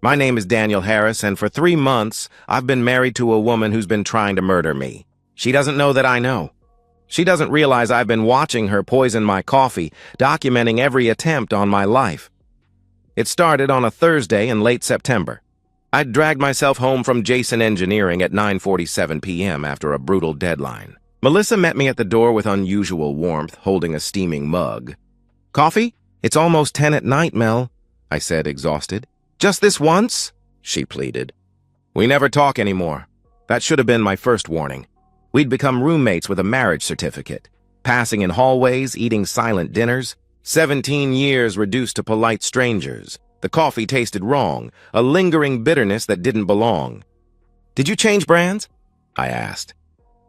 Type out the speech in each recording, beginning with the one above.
My name is Daniel Harris, and for 3 months, I've been married to a woman who's been trying to murder me. She doesn't know that I know. She doesn't realize I've been watching her poison my coffee, documenting every attempt on my life. It started on a Thursday in late September. I'd dragged myself home from Jason Engineering at 9:47 p.m. after a brutal deadline. Melissa met me at the door with unusual warmth, holding a steaming mug. "Coffee? It's almost 10 at night, Mel," I said, exhausted. "Just this once?" she pleaded. "We never talk anymore." That should have been my first warning. We'd become roommates with a marriage certificate, passing in hallways, eating silent dinners. 17 years reduced to polite strangers. The coffee tasted wrong, a lingering bitterness that didn't belong. "Did you change brands?" I asked.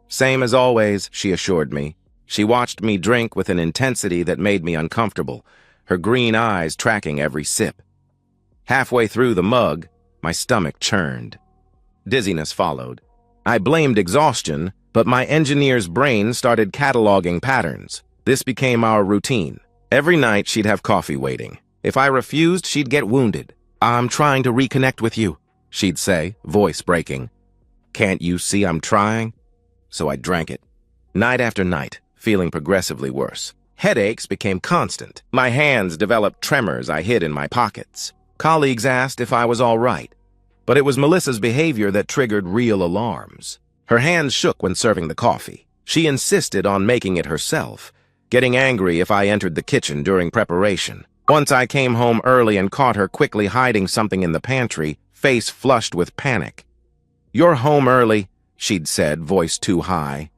"Same as always," she assured me. She watched me drink with an intensity that made me uncomfortable, her green eyes tracking every sip. Halfway through the mug, my stomach churned. Dizziness followed. I blamed exhaustion, but my engineer's brain started cataloging patterns. This became our routine. Every night, she'd have coffee waiting. If I refused, she'd get wounded. "I'm trying to reconnect with you," she'd say, voice breaking. "Can't you see I'm trying?" So I drank it. Night after night, feeling progressively worse. Headaches became constant. My hands developed tremors I hid in my pockets. Colleagues asked if I was all right, but it was Melissa's behavior that triggered real alarms. Her hands shook when serving the coffee. She insisted on making it herself, getting angry if I entered the kitchen during preparation. Once I came home early and caught her quickly hiding something in the pantry, face flushed with panic. "You're home early," she'd said, voice too high.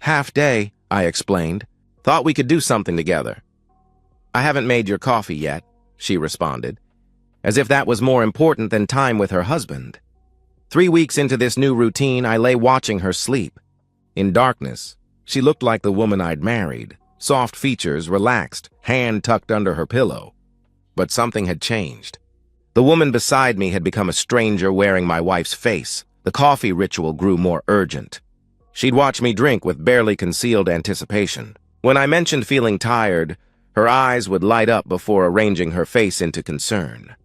"Half day," I explained. "Thought we could do something together." "I haven't made your coffee yet," she responded, as if that was more important than time with her husband. 3 weeks into this new routine, I lay watching her sleep. In darkness, she looked like the woman I'd married. Soft features, relaxed, hand tucked under her pillow. But something had changed. The woman beside me had become a stranger wearing my wife's face. The coffee ritual grew more urgent. She'd watch me drink with barely concealed anticipation. When I mentioned feeling tired, her eyes would light up before arranging her face into concern.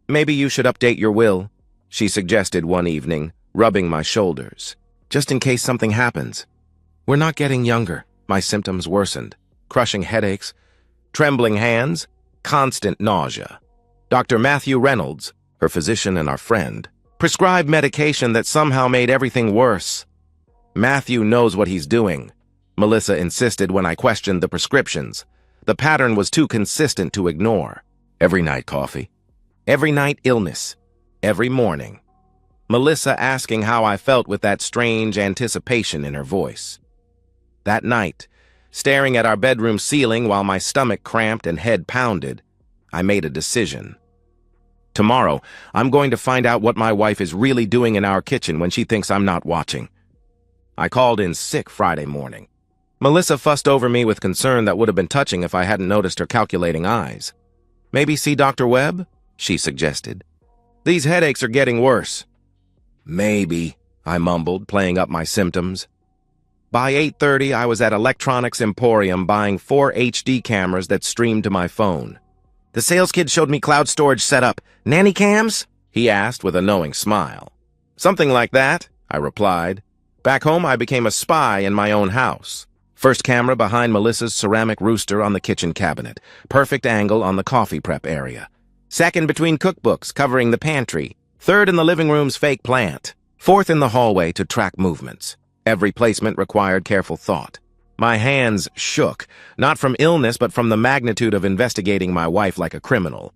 "Maybe you should update your will," she suggested one evening, rubbing my shoulders. "Just in case something happens. We're not getting younger." My symptoms worsened. Crushing headaches, trembling hands, constant nausea. Dr. Matthew Reynolds, her physician and our friend, prescribed medication that somehow made everything worse. "Matthew knows what he's doing," Melissa insisted when I questioned the prescriptions. The pattern was too consistent to ignore. Every night coffee. Every night illness. Every morning. Melissa asking how I felt with that strange anticipation in her voice. That night, staring at our bedroom ceiling while my stomach cramped and head pounded, I made a decision. Tomorrow, I'm going to find out what my wife is really doing in our kitchen when she thinks I'm not watching. I called in sick Friday morning. Melissa fussed over me with concern that would have been touching if I hadn't noticed her calculating eyes. "Maybe see Dr. Webb?" she suggested. "These headaches are getting worse." "Maybe," I mumbled, playing up my symptoms. By 8:30, I was at Electronics Emporium buying 4 HD cameras that streamed to my phone. "The sales kid showed me cloud storage setup. Nanny cams?" he asked with a knowing smile. "Something like that," I replied. Back home, I became a spy in my own house. First camera behind Melissa's ceramic rooster on the kitchen cabinet. Perfect angle on the coffee prep area. Second between cookbooks covering the pantry. Third in the living room's fake plant. Fourth in the hallway to track movements. Every placement required careful thought. My hands shook, not from illness but from the magnitude of investigating my wife like a criminal.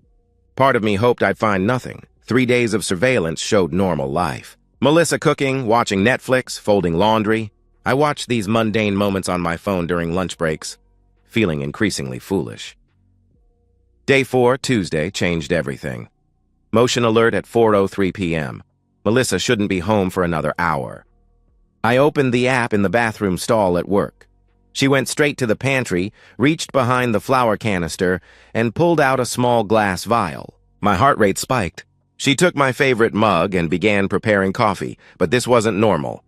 Part of me hoped I'd find nothing. 3 days of surveillance showed normal life. Melissa cooking, watching Netflix, folding laundry. I watched these mundane moments on my phone during lunch breaks, feeling increasingly foolish. Day 4, Tuesday, changed everything. Motion alert at 4:03 p.m. Melissa shouldn't be home for another hour. I opened the app in the bathroom stall at work. She went straight to the pantry, reached behind the flour canister, and pulled out a small glass vial. My heart rate spiked. She took my favorite mug and began preparing coffee, but this wasn't normal.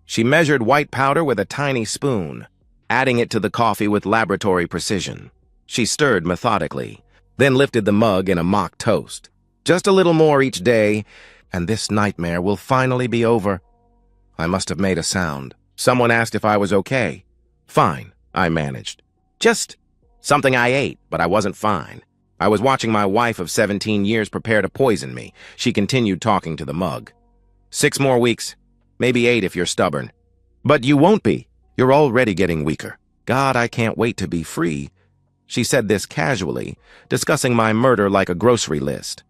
She measured white powder with a tiny spoon, adding it to the coffee with laboratory precision. She stirred methodically, then lifted the mug in a mock toast. Just a little more each day, and this nightmare will finally be over. I must have made a sound. Someone asked if I was okay. Fine, I managed. Just something I ate, but I wasn't fine. I was watching my wife of 17 years prepare to poison me. She continued talking to the mug. 6 more weeks, maybe 8 if you're stubborn. But you won't be. You're already getting weaker. God, I can't wait to be free. She said this casually, discussing my murder like a grocery list.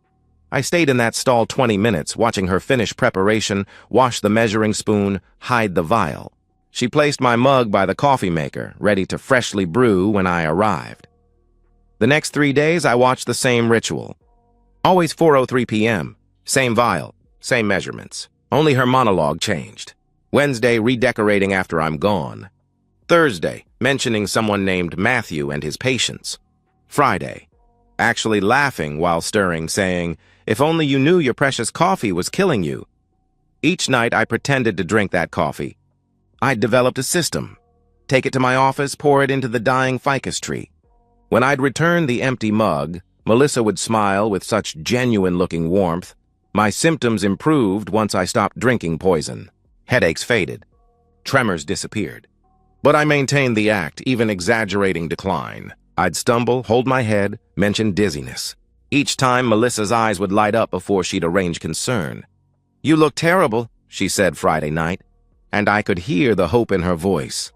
I stayed in that stall 20 minutes, watching her finish preparation, wash the measuring spoon, hide the vial. She placed my mug by the coffee maker, ready to freshly brew when I arrived. The next 3 days, I watched the same ritual. Always 4:03 p.m., same vial, same measurements. Only her monologue changed. Wednesday, redecorating after I'm gone. Thursday, mentioning someone named Matthew and his patients. Friday, actually laughing while stirring, saying, "If only you knew your precious coffee was killing you." Each night, I pretended to drink that coffee. I'd developed a system. Take it to my office, pour it into the dying ficus tree. When I'd return the empty mug, Melissa would smile with such genuine-looking warmth. My symptoms improved once I stopped drinking poison. Headaches faded. Tremors disappeared. But I maintained the act, even exaggerating decline. I'd stumble, hold my head, mention dizziness. Each time, Melissa's eyes would light up before she'd arrange concern. "You look terrible," she said Friday night, and I could hear the hope in her voice.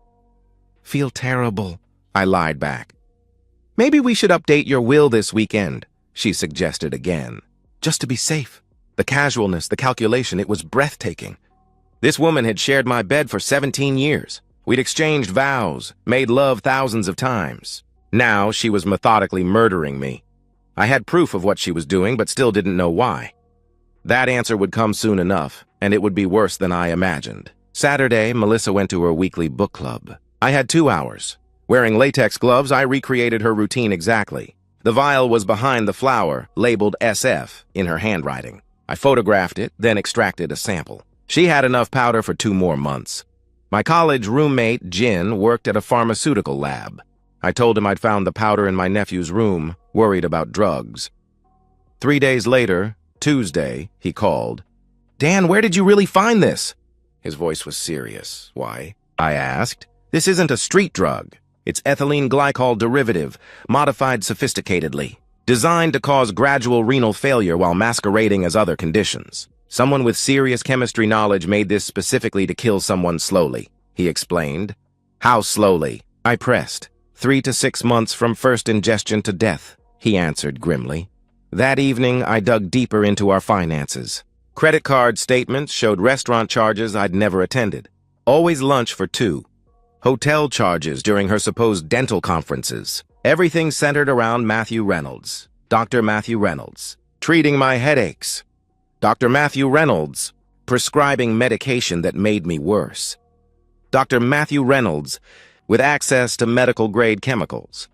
"Feel terrible," I lied back. "Maybe we should update your will this weekend," she suggested again. Just to be safe. The casualness, the calculation, it was breathtaking. This woman had shared my bed for 17 years. We'd exchanged vows, made love thousands of times. Now she was methodically murdering me. I had proof of what she was doing, but still didn't know why. That answer would come soon enough, and it would be worse than I imagined. Saturday, Melissa went to her weekly book club. I had 2 hours. Wearing latex gloves, I recreated her routine exactly. The vial was behind the flower, labeled SF, in her handwriting. I photographed it, then extracted a sample. She had enough powder for 2 more months. My college roommate, Jin, worked at a pharmaceutical lab. I told him I'd found the powder in my nephew's room, worried about drugs. 3 days later, Tuesday, he called. "Dan, where did you really find this?" His voice was serious. "Why?" I asked. "This isn't a street drug. It's ethylene glycol derivative, modified sophisticatedly, designed to cause gradual renal failure while masquerading as other conditions. Someone with serious chemistry knowledge made this specifically to kill someone slowly," he explained. "How slowly?" I pressed. 3 to 6 months from first ingestion to death," he answered grimly. That evening, I dug deeper into our finances. Credit card statements showed restaurant charges I'd never attended. Always lunch for 2. Hotel charges during her supposed dental conferences. Everything centered around Matthew Reynolds. Dr. Matthew Reynolds. Treating my headaches. Dr. Matthew Reynolds. Prescribing medication that made me worse. Dr. Matthew Reynolds, with access to medical-grade chemicals.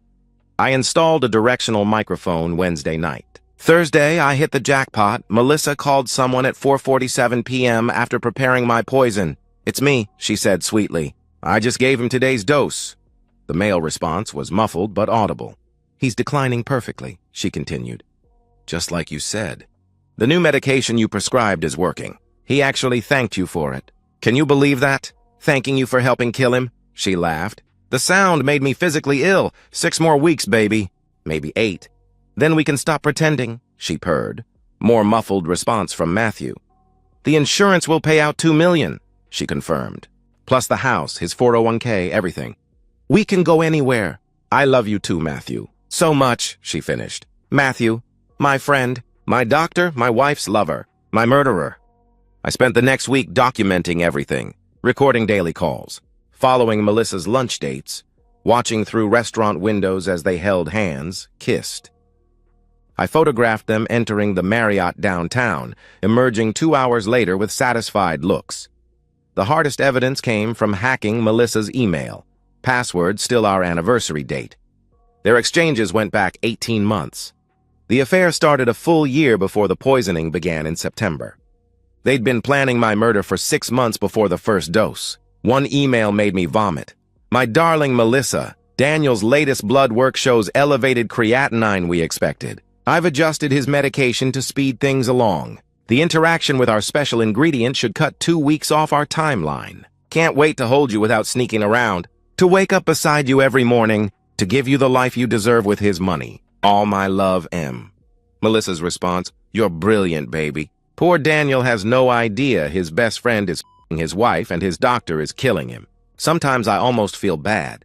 I installed a directional microphone Wednesday night. Thursday, I hit the jackpot. Melissa called someone at 4:47 p.m. after preparing my poison. "It's me," she said sweetly. "I just gave him today's dose." The male response was muffled but audible. "He's declining perfectly," she continued. "Just like you said. The new medication you prescribed is working. He actually thanked you for it. Can you believe that? Thanking you for helping kill him?" She laughed. "The sound made me physically ill. 6 more weeks, baby. Maybe 8. Then we can stop pretending," she purred. More muffled response from Matthew. "The insurance will pay out $2 million, she confirmed. Plus the house, his 401k, everything. "We can go anywhere. I love you too, Matthew. So much," she finished. "Matthew, my friend, my doctor, my wife's lover, my murderer." I spent the next week documenting everything, recording daily calls, following Melissa's lunch dates, watching through restaurant windows as they held hands, kissed. I photographed them entering the Marriott downtown, emerging 2 hours later with satisfied looks. The hardest evidence came from hacking Melissa's email. Password still our anniversary date. Their exchanges went back 18 months. The affair started a full year before the poisoning began in September. They'd been planning my murder for 6 months before the first dose. One email made me vomit. "My darling Melissa, Daniel's latest blood work shows elevated creatinine we expected. I've adjusted his medication to speed things along. The interaction with our special ingredient should cut 2 weeks off our timeline. Can't wait to hold you without sneaking around. To wake up beside you every morning, to give you the life you deserve with his money. All my love, M. Melissa's response, "You're brilliant, baby." Poor Daniel has no idea his best friend is f***ing his wife and his doctor is killing him. Sometimes I almost feel bad.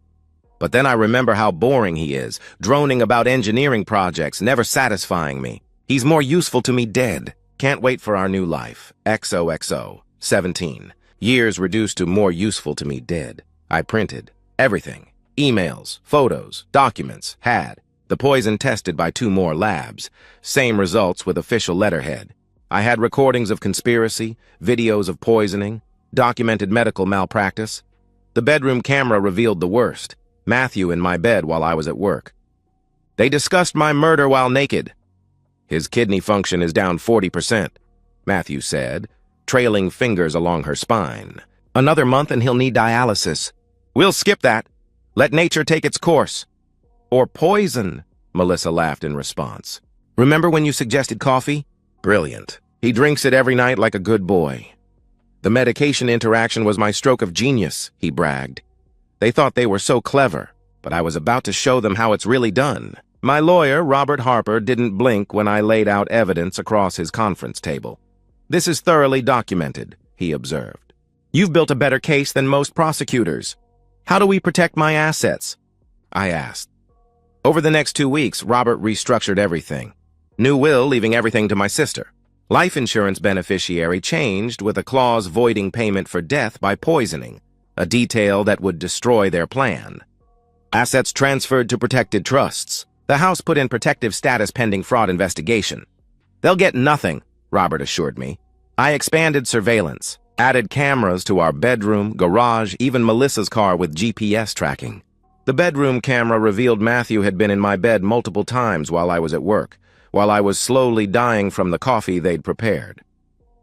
But then I remember how boring he is, droning about engineering projects, never satisfying me. He's more useful to me dead. Can't wait for our new life. XOXO. 17. Years reduced to more useful to me dead. I printed. Everything. Emails, photos, documents, had. The poison tested by 2 more labs. Same results with official letterhead. I had recordings of conspiracy, videos of poisoning, documented medical malpractice. The bedroom camera revealed the worst. Matthew in my bed while I was at work. They discussed my murder while naked. His kidney function is down 40%, Matthew said, trailing fingers along her spine. Another month and he'll need dialysis. We'll skip that. Let nature take its course. Or poison, Melissa laughed in response. Remember when you suggested coffee? Brilliant. He drinks it every night like a good boy. The medication interaction was my stroke of genius, he bragged. They thought they were so clever, but I was about to show them how it's really done. My lawyer, Robert Harper, didn't blink when I laid out evidence across his conference table. This is thoroughly documented, he observed. You've built a better case than most prosecutors. How do we protect my assets? I asked. Over the next 2 weeks, Robert restructured everything. New will leaving everything to my sister. Life insurance beneficiary changed with a clause voiding payment for death by poisoning, a detail that would destroy their plan. Assets transferred to protected trusts. The house put in protective status pending fraud investigation. They'll get nothing, Robert assured me. I expanded surveillance, added cameras to our bedroom, garage, even Melissa's car with GPS tracking. The bedroom camera revealed Matthew had been in my bed multiple times while I was at work, while I was slowly dying from the coffee they'd prepared.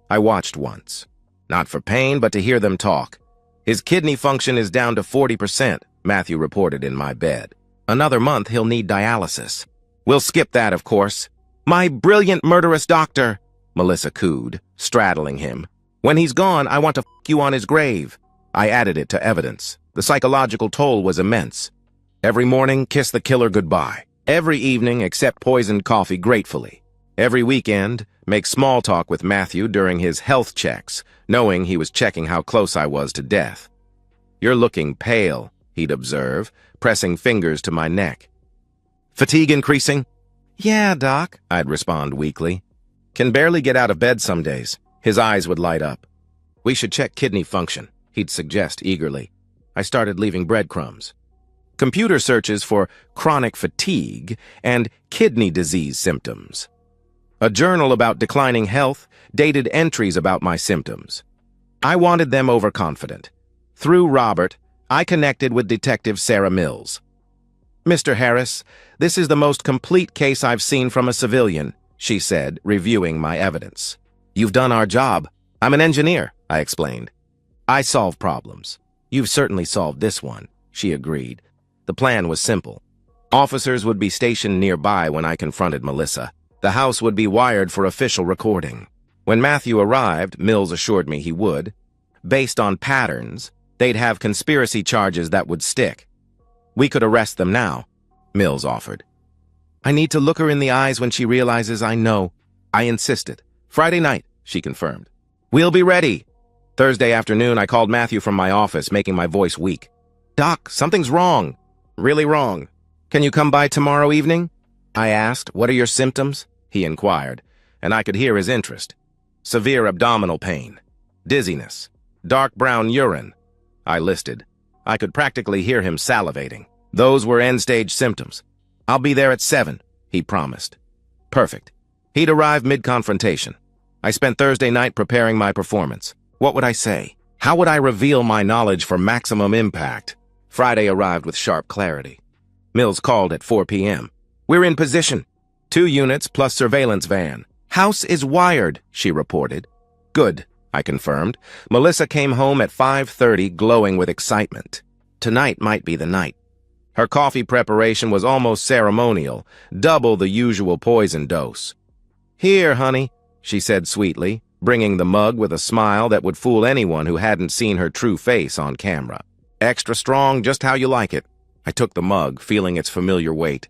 I watched once, not for pain, but to hear them talk. His kidney function is down to 40%, Matthew reported in my bed. Another month he'll need dialysis. We'll skip that, of course. My brilliant murderous doctor, Melissa cooed, straddling him. When he's gone, I want to f*** you on his grave. I added it to evidence. The psychological toll was immense. Every morning, kiss the killer goodbye. Every evening, accept poisoned coffee gratefully. Every weekend, make small talk with Matthew during his health checks, knowing he was checking how close I was to death. You're looking pale, he'd observe, pressing fingers to my neck. Fatigue increasing? Yeah, Doc, I'd respond weakly. Can barely get out of bed some days. His eyes would light up. We should check kidney function, he'd suggest eagerly. I started leaving breadcrumbs. Computer searches for chronic fatigue and kidney disease symptoms. A journal about declining health dated entries about my symptoms. I wanted them overconfident. Through Robert, I connected with Detective Sarah Mills. Mr. Harris, this is the most complete case I've seen from a civilian, she said, reviewing my evidence. You've done our job. I'm an engineer, I explained. I solve problems. You've certainly solved this one, she agreed. The plan was simple. Officers would be stationed nearby when I confronted Melissa. The house would be wired for official recording. When Matthew arrived, Mills assured me he would. Based on patterns, they'd have conspiracy charges that would stick. We could arrest them now, Mills offered. I need to look her in the eyes when she realizes I know. I insisted. Friday night, she confirmed. We'll be ready. Thursday afternoon, I called Matthew from my office, making my voice weak. Doc, something's wrong. Really wrong. Can you come by tomorrow evening? I asked. What are your symptoms? He inquired, and I could hear his interest. Severe abdominal pain. Dizziness. Dark brown urine. I listed. I could practically hear him salivating. Those were end-stage symptoms. I'll be there at 7, he promised. Perfect. He'd arrived mid-confrontation. I spent Thursday night preparing my performance. What would I say? How would I reveal my knowledge for maximum impact? Friday arrived with sharp clarity. Mills called at 4 p.m. We're in position. 2 units plus surveillance van. House is wired, she reported. Good, I confirmed. Melissa came home at 5:30, glowing with excitement. Tonight might be the night. Her coffee preparation was almost ceremonial, double the usual poison dose. "Here, honey," she said sweetly, bringing the mug with a smile that would fool anyone who hadn't seen her true face on camera. "Extra strong, just how you like it." I took the mug, feeling its familiar weight.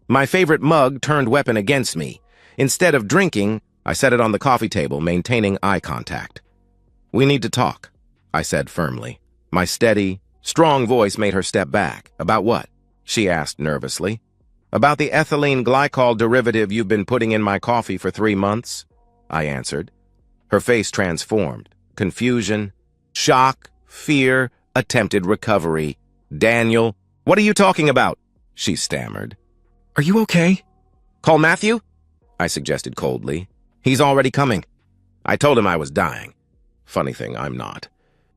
My favorite mug turned weapon against me. Instead of drinking, I set it on the coffee table, maintaining eye contact. "We need to talk," I said firmly. My steady, strong voice made her step back. "About what?" she asked nervously. "About the ethylene glycol derivative you've been putting in my coffee for 3 months," I answered. Her face transformed. Confusion, shock, fear, attempted recovery. "Daniel, what are you talking about?" she stammered. "Are you okay?" "Call Matthew?" I suggested coldly. "He's already coming." I told him I was dying. Funny thing, I'm not.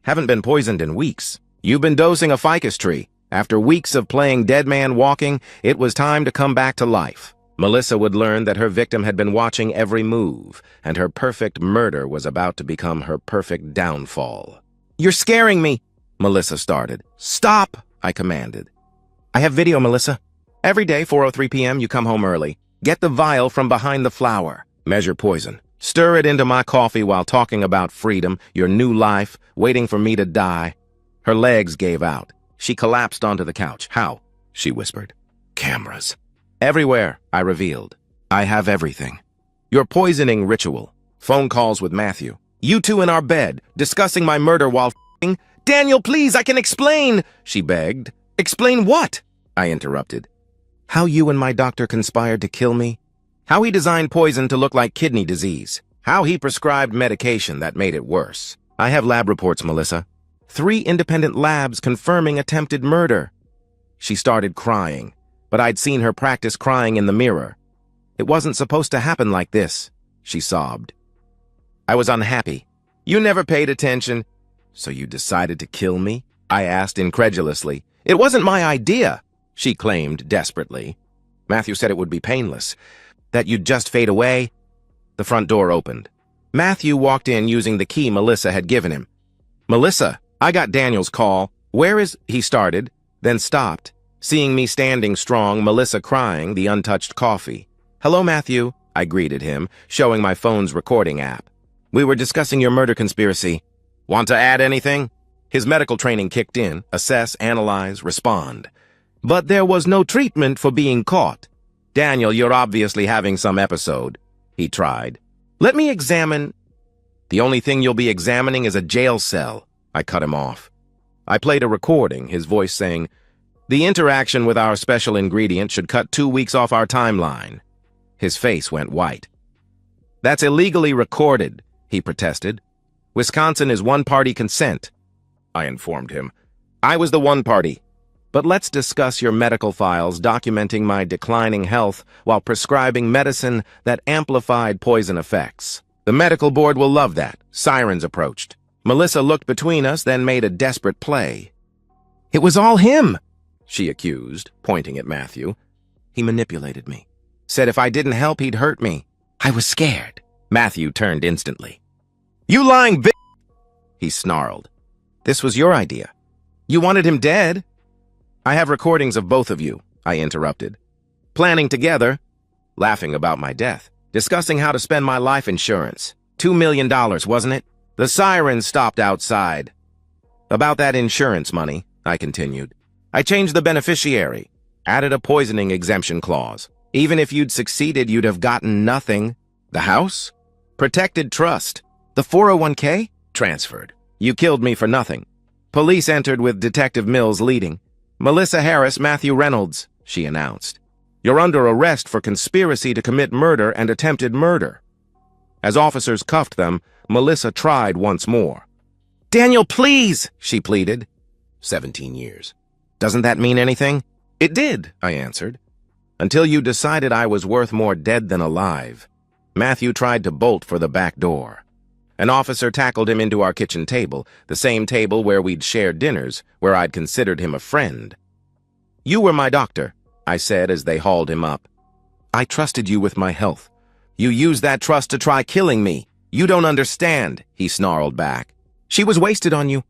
Haven't been poisoned in weeks. You've been dosing a ficus tree. After weeks of playing dead man walking, it was time to come back to life. Melissa would learn that her victim had been watching every move, and her perfect murder was about to become her perfect downfall. "You're scaring me," Melissa started. "Stop," I commanded. "I have video, Melissa. Every day, 4:03 p.m., you come home early. Get the vial from behind the flower. Measure poison. Stir it into my coffee while talking about freedom, your new life, waiting for me to die." Her legs gave out. She collapsed onto the couch. "How?" she whispered. "Cameras." "Everywhere," I revealed. "I have everything. Your poisoning ritual. Phone calls with Matthew. You two in our bed, discussing my murder while f***ing. "Daniel, please, I can explain," she begged. "Explain what?" I interrupted. "How you and my doctor conspired to kill me. How he designed poison to look like kidney disease. How he prescribed medication that made it worse. I have lab reports, Melissa. 3 independent labs confirming attempted murder." She started crying, but I'd seen her practice crying in the mirror. "It wasn't supposed to happen like this," she sobbed. I was unhappy. "You never paid attention." "So you decided to kill me?" I asked incredulously. "It wasn't my idea," she claimed desperately. "Matthew said it would be painless, that you'd just fade away." The front door opened. Matthew walked in using the key Melissa had given him. "Melissa, I got Daniel's call. Where is—" he started, then stopped, seeing me standing strong, Melissa crying, the untouched coffee. "Hello, Matthew," I greeted him, showing my phone's recording app. "We were discussing your murder conspiracy. Want to add anything?" His medical training kicked in, assess, analyze, respond. "But there was no treatment for being caught. Daniel, you're obviously having some episode," he tried. "Let me examine—" "The only thing you'll be examining is a jail cell," I cut him off. I played a recording, his voice saying, "The interaction with our special ingredient should cut 2 weeks off our timeline." His face went white. "That's illegally recorded," he protested. "Wisconsin is one-party consent," I informed him. "I was the one party. But let's discuss your medical files documenting my declining health while prescribing medicine that amplified poison effects. The medical board will love that." Sirens approached. Melissa looked between us, then made a desperate play. "It was all him," she accused, pointing at Matthew. "He manipulated me. Said if I didn't help, he'd hurt me. I was scared." Matthew turned instantly. "You lying bitch!" he snarled. "This was your idea. You wanted him dead." "I have recordings of both of you," I interrupted. "Planning together, laughing about my death, discussing how to spend my life insurance. $2 million, wasn't it?" The sirens stopped outside. "About that insurance money," I continued. "I changed the beneficiary, added a poisoning exemption clause. Even if you'd succeeded, you'd have gotten nothing. The house? Protected trust. The 401k? Transferred. You killed me for nothing." Police entered with Detective Mills leading. "Melissa Harris, Matthew Reynolds," she announced. "You're under arrest for conspiracy to commit murder and attempted murder." As officers cuffed them, Melissa tried once more. "Daniel, please," she pleaded. 17 years. "Doesn't that mean anything?" "It did," I answered. "Until you decided I was worth more dead than alive." Matthew tried to bolt for the back door. An officer tackled him into our kitchen table, the same table where we'd shared dinners, where I'd considered him a friend. "You were my doctor," I said as they hauled him up. "I trusted you with my health. You used that trust to try killing me. You don't understand," he snarled back. "She was wasted on you.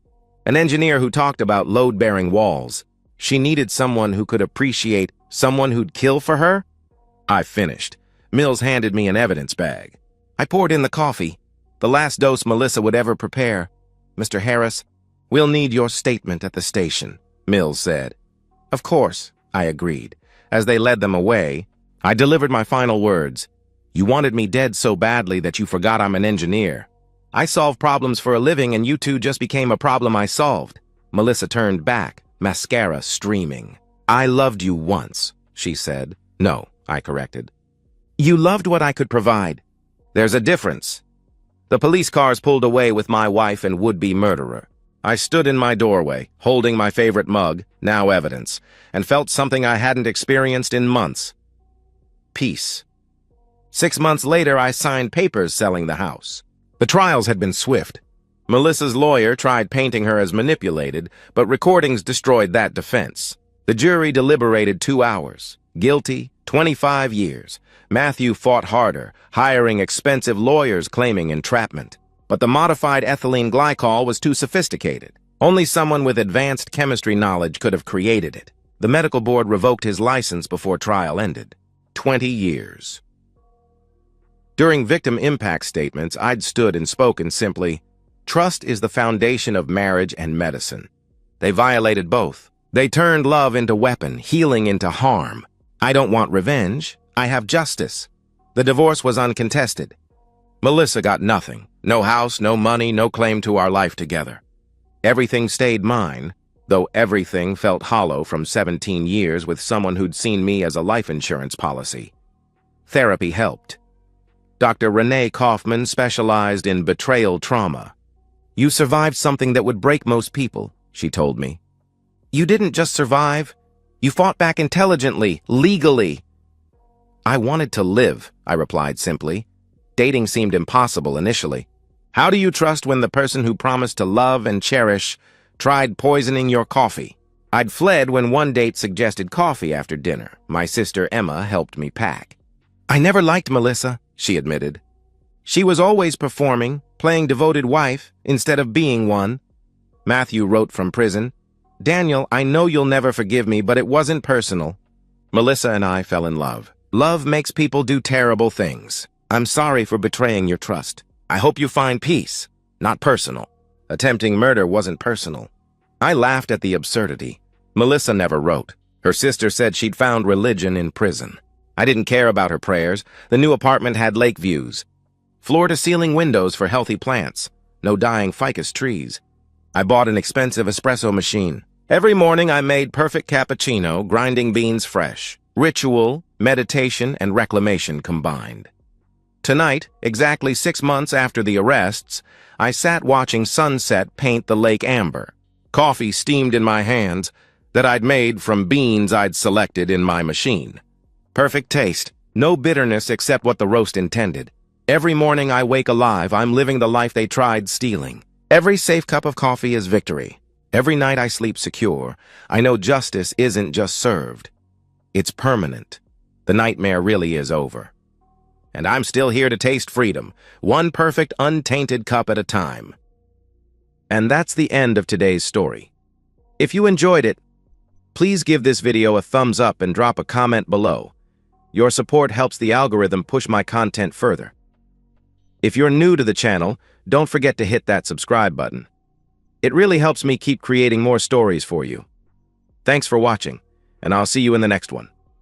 An engineer who talked about load-bearing walls. She needed someone who could appreciate, someone who'd kill for her? I finished. Mills handed me an evidence bag. I poured in the coffee, the last dose Melissa would ever prepare. Mr. Harris, we'll need your statement at the station, Mills said. Of course, I agreed. As they led them away, I delivered my final words. You wanted me dead so badly that you forgot I'm an engineer. I solve problems for a living and you two just became a problem I solved. Melissa turned back, mascara streaming. I loved you once, she said. No, I corrected. You loved what I could provide. There's a difference. The police cars pulled away with my wife and would-be murderer. I stood in my doorway, holding my favorite mug, now evidence, and felt something I hadn't experienced in months. Peace. 6 months later, I signed papers selling the house. The trials had been swift. Melissa's lawyer tried painting her as manipulated, but recordings destroyed that defense. The jury deliberated 2 hours. Guilty, 25 years. Matthew fought harder, hiring expensive lawyers claiming entrapment. But the modified ethylene glycol was too sophisticated. Only someone with advanced chemistry knowledge could have created it. The medical board revoked his license before trial ended. 20 years. During victim impact statements, I'd stood and spoken simply, trust is the foundation of marriage and medicine. They violated both. They turned love into weapon, healing into harm. I don't want revenge. I have justice. The divorce was uncontested. Melissa got nothing. No house, no money, no claim to our life together. Everything stayed mine, though everything felt hollow from 17 years with someone who'd seen me as a life insurance policy. Therapy helped. Dr. Renee Kaufman specialized in betrayal trauma. You survived something that would break most people, she told me. You didn't just survive. You fought back intelligently, legally. I wanted to live, I replied simply. Dating seemed impossible initially. How do you trust when the person who promised to love and cherish tried poisoning your coffee? I'd fled when one date suggested coffee after dinner. My sister Emma helped me pack. I never liked Melissa, she admitted. She was always performing, playing devoted wife instead of being one. Matthew wrote from prison, Daniel, I know you'll never forgive me, but it wasn't personal. Melissa and I fell in love. Love makes people do terrible things. I'm sorry for betraying your trust. I hope you find peace, not personal. Attempting murder wasn't personal. I laughed at the absurdity. Melissa never wrote. Her sister said she'd found religion in prison. I didn't care about her prayers. The new apartment had lake views. Floor-to-ceiling windows for healthy plants. No dying ficus trees. I bought an expensive espresso machine. Every morning I made perfect cappuccino, grinding beans fresh. Ritual, meditation, and reclamation combined. Tonight, exactly 6 months after the arrests, I sat watching sunset paint the lake amber. Coffee steamed in my hands that I'd made from beans I'd selected in my machine. Perfect taste, no bitterness except what the roast intended. Every morning I wake alive, I'm living the life they tried stealing. Every safe cup of coffee is victory. Every night I sleep secure. I know justice isn't just served. It's permanent. The nightmare really is over. And I'm still here to taste freedom, one perfect, untainted cup at a time. And that's the end of today's story. If you enjoyed it, please give this video a thumbs up and drop a comment below. Your support helps the algorithm push my content further. If you're new to the channel, don't forget to hit that subscribe button. It really helps me keep creating more stories for you. Thanks for watching, and I'll see you in the next one.